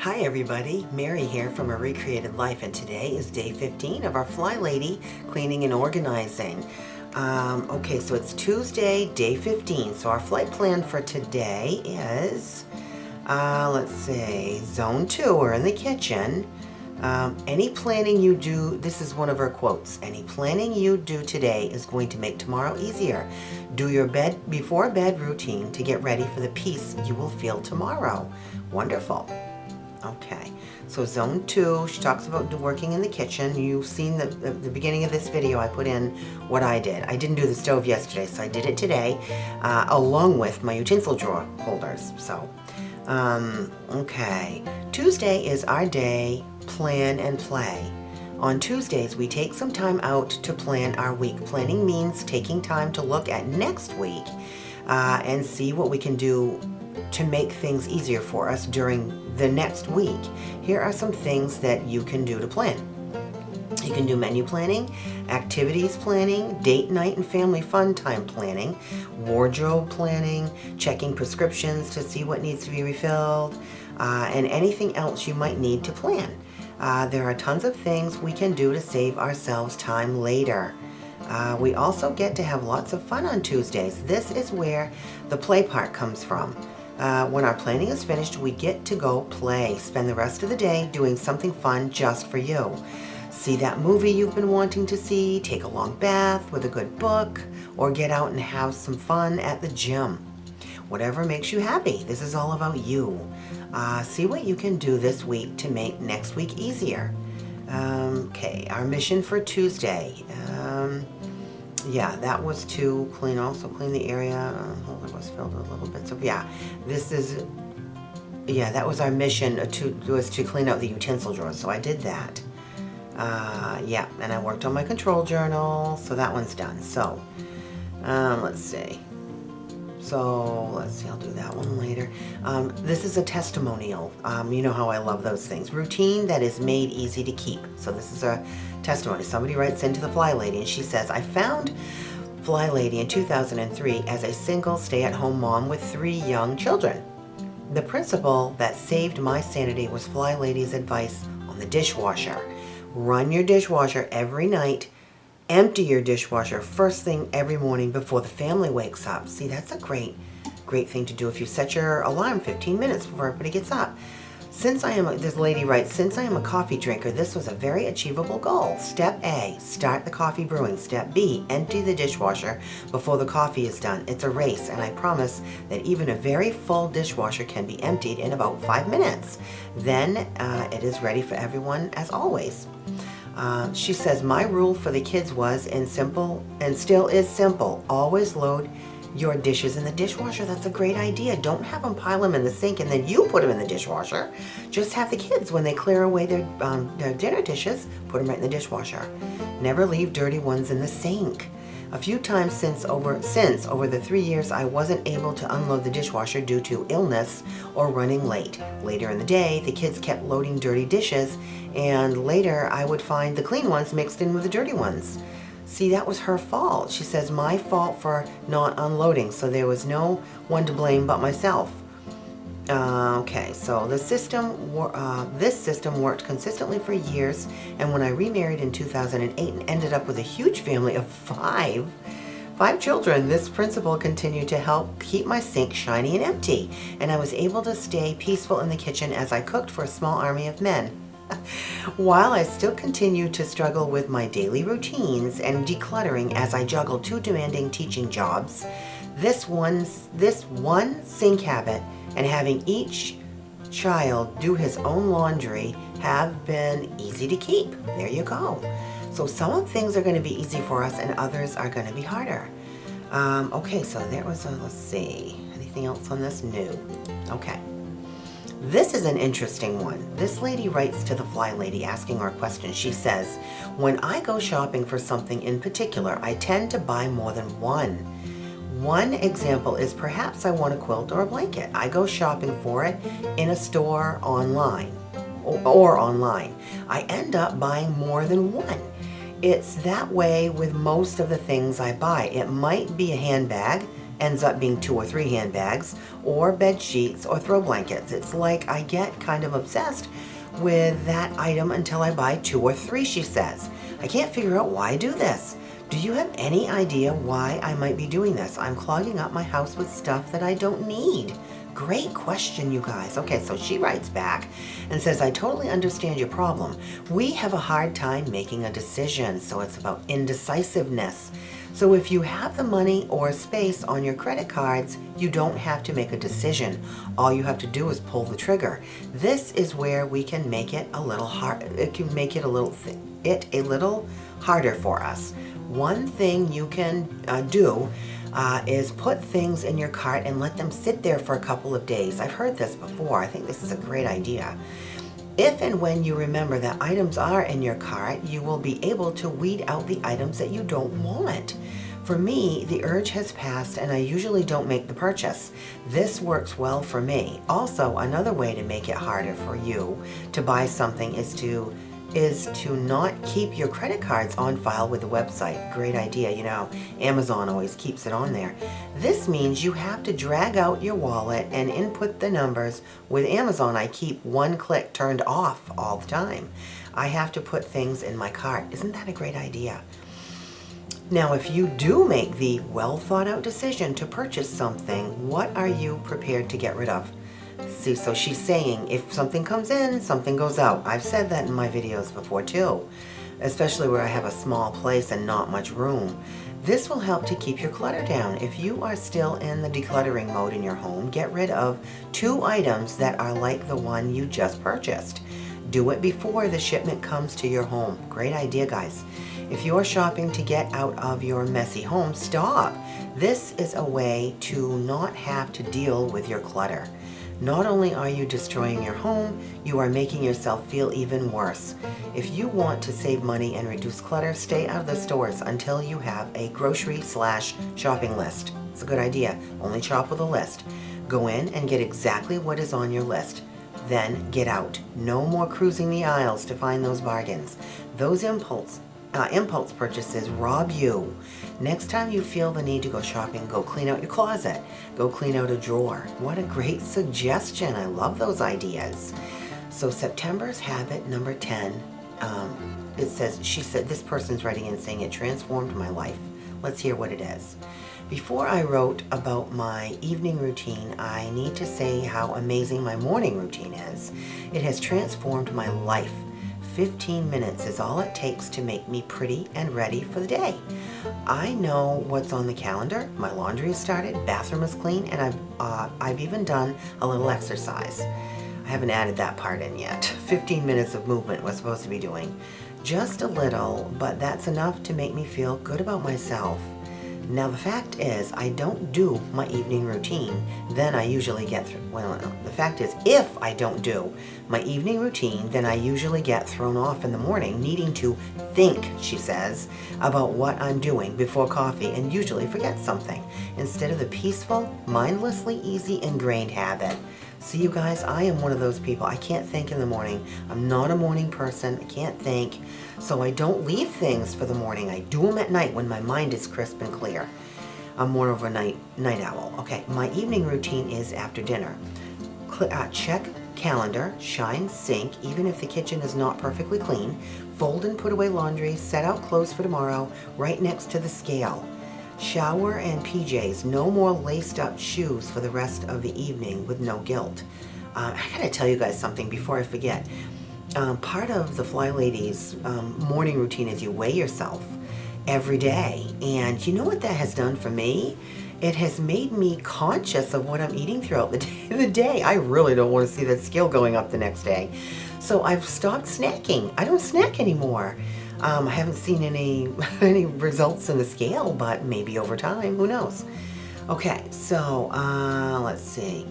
Hi everybody, Mary here from A Recreated Life, and today is day 15 of our Flylady cleaning and organizing. Okay, so it's Tuesday, day 15. So our flight plan for today is, let's see, zone 2, we're in the kitchen. Any planning you do, this is one of our quotes, any planning you do today is going to make tomorrow easier. Do your before bed routine to get ready for the peace you will feel tomorrow. Wonderful. Okay, so zone 2, she talks about working in the kitchen. You've seen the beginning of this video, I put in what I did. I didn't do the stove yesterday, so I did it today, along with my utensil drawer holders. So, okay, Tuesday is our day, plan and play. On Tuesdays, we take some time out to plan our week. Planning means taking time to look at next week and see what we can do to make things easier for us during the next week. Here are some things that you can do to plan. You can do menu planning, activities planning, date night and family fun time planning, wardrobe planning, checking prescriptions to see what needs to be refilled, and anything else you might need to plan. There are tons of things we can do to save ourselves time later. We also get to have lots of fun on Tuesdays. This is where the play part comes from. When our planning is finished, we get to go play. Spend the rest of the day doing something fun just for you. See that movie you've been wanting to see, take a long bath with a good book, or get out and have some fun at the gym. Whatever makes you happy. This is all about you. See what you can do this week to make next week easier. Okay, our mission for Tuesday. Yeah, that was to clean the area. Holder was filled with a little bit. So yeah, that was our mission to clean out the utensil drawers. So I did that. Yeah, and I worked on my control journal. So that one's done. So, let's see. I'll do that one later. This is a testimonial. You know how I love those things. Routine that is made easy to keep. So this is a testimony. Somebody writes into the Flylady and she says, I found Flylady in 2003 as a single stay-at-home mom with 3 young children. The principle that saved my sanity was Flylady's advice on the dishwasher. Run your dishwasher every night. Empty your dishwasher first thing every morning before the family wakes up. See, that's a great thing to do if you set your alarm 15 minutes before everybody gets up. This lady writes, since I am a coffee drinker, this was a very achievable goal. Step A, start the coffee brewing. Step B, empty the dishwasher before the coffee is done. It's a race, and I promise that even a very full dishwasher can be emptied in about 5 minutes. Then it is ready for everyone as always. She says, my rule for the kids was, and still is simple, always load your dishes in the dishwasher. That's a great idea. Don't have them pile them in the sink and then you put them in the dishwasher. Just have the kids, when they clear away their dinner dishes, put them right in the dishwasher. Never leave dirty ones in the sink. A few times since over the 3 years, I wasn't able to unload the dishwasher due to illness or running late. Later in the day, the kids kept loading dirty dishes, and later I would find the clean ones mixed in with the dirty ones. See, that was her fault. She says, my fault for not unloading, so there was no one to blame but myself. Okay, so this system worked consistently for years, and when I remarried in 2008 and ended up with a huge family of five 5 children, this principle continued to help keep my sink shiny and empty, and I was able to stay peaceful in the kitchen as I cooked for a small army of men. While I still continued to struggle with my daily routines and decluttering as I juggled 2 demanding teaching jobs, this one sink habit and having each child do his own laundry have been easy to keep. There you go. So some things are going to be easy for us and others are going to be harder. Okay, so there was let's see, anything else on this? No. Okay. This is an interesting one. This lady writes to the Flylady asking her question. She says, when I go shopping for something in particular, I tend to buy more than one. One example is perhaps I want a quilt or a blanket. I go shopping for it in a store online or online. I end up buying more than one. It's that way with most of the things I buy. It might be a handbag, ends up being 2 or 3 handbags, or bed sheets or throw blankets. It's like I get kind of obsessed with that item until I buy 2 or 3, she says. I can't figure out why I do this. Do you have any idea why I might be doing this? I'm clogging up my house with stuff that I don't need. Great question, you guys. Okay, so she writes back and says, I totally understand your problem. We have a hard time making a decision, so it's about indecisiveness. So if you have the money or space on your credit cards, you don't have to make a decision. All you have to do is pull the trigger. This is where we can make it a little hard. It can make it a little harder for us. One thing you can do is put things in your cart and let them sit there for a couple of days. I've heard this before. I think this is a great idea. If and when you remember that items are in your cart, you will be able to weed out the items that you don't want. For me, the urge has passed and I usually don't make the purchase. This works well for me. Also, another way to make it harder for you to buy something is to not keep your credit cards on file with the website. Great idea. You know, Amazon always keeps it on there. This means you have to drag out your wallet and input the numbers. With Amazon, I keep one click turned off all the time. I have to put things in my cart. Isn't that a great idea? Now, if you do make the well thought out decision to purchase something, what are you prepared to get rid of? See, so she's saying if something comes in, something goes out. I've said that in my videos before too, especially where I have a small place and not much room. This will help to keep your clutter down. If you are still in the decluttering mode in your home, get rid of 2 items that are like the one you just purchased. Do it before the shipment comes to your home. Great idea, guys. If you're shopping to get out of your messy home, stop. This is a way to not have to deal with your clutter. Not only are you destroying your home, you are making yourself feel even worse. If you want to save money and reduce clutter, stay out of the stores until you have a grocery/shopping list. It's a good idea. Only shop with a list. Go in and get exactly what is on your list. Then get out. No more cruising the aisles to find those bargains. Those impulse purchases rob you. Next time you feel the need to go shopping, go clean out your closet. Go clean out a drawer. What a great suggestion. I love those ideas. So September's habit number 10, it says, she said, this person's writing and saying it transformed my life. Let's hear what it is. Before I wrote about my evening routine, I need to say how amazing my morning routine is. It has transformed my life. 15 minutes is all it takes to make me pretty and ready for the day. I know what's on the calendar. My laundry is started, bathroom is clean, and I've even done a little exercise. I haven't added that part in yet. 15 minutes of movement was supposed to be doing. Just a little, but that's enough to make me feel good about myself. Now the fact is, I don't do my evening routine, then I usually get the fact is, if I don't do my evening routine, then I usually get thrown off in the morning, needing to think, she says, about what I'm doing before coffee and usually forget something, instead of the peaceful, mindlessly easy ingrained habit. See, you guys, I am one of those people. I can't think in the morning. I'm not a morning person. I can't think. So I don't leave things for the morning. I do them at night when my mind is crisp and clear. I'm more of a night owl. Okay, my evening routine is after dinner. Check calendar, shine sink, even if the kitchen is not perfectly clean, fold and put away laundry, set out clothes for tomorrow, right next to the scale. Shower and PJs. No more laced up shoes for the rest of the evening with no guilt. I gotta tell you guys something before I forget. Part of the Fly Lady's morning routine is you weigh yourself every day. And you know what that has done for me? It has made me conscious of what I'm eating throughout the day. I really don't want to see that scale going up the next day. So I've stopped snacking. I don't snack anymore. I haven't seen any results in the scale, but maybe over time, who knows? Okay, so let's see.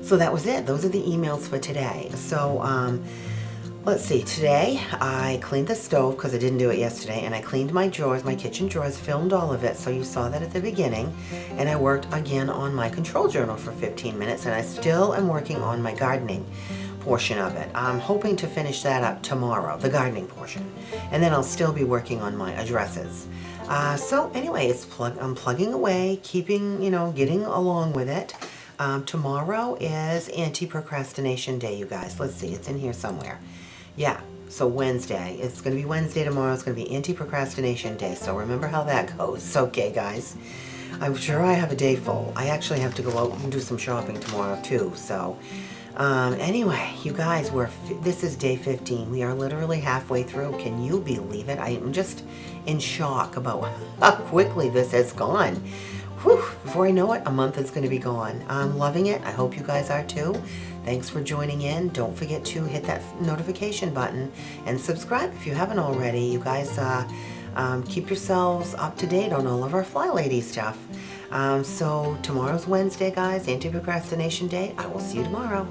So that was it. Those are the emails for today. So let's see. Today I cleaned the stove because I didn't do it yesterday, and I cleaned my drawers, my kitchen drawers, filmed all of it, so you saw that at the beginning. And I worked again on my control journal for 15 minutes, and I still am working on my gardening portion of it. I'm hoping to finish that up tomorrow, the gardening portion, and then I'll still be working on my addresses. So anyway, I'm plugging away, keeping, getting along with it. Tomorrow is anti-procrastination day, you guys. Let's see, it's in here somewhere. Yeah, so Wednesday. It's going to be Wednesday tomorrow. It's going to be anti-procrastination day, so remember how that goes. Okay, guys. I'm sure I have a day full. I actually have to go out and do some shopping tomorrow, too, so... anyway, you guys, this is day 15. We are literally halfway through. Can you believe it? I am just in shock about how quickly this has gone. Whew, before I know it, a month is going to be gone. I'm loving it. I hope you guys are too. Thanks for joining in. Don't forget to hit that notification button and subscribe if you haven't already. You guys keep yourselves up to date on all of our Fly Lady stuff. So tomorrow's Wednesday, guys, anti-procrastination day. I will see you tomorrow.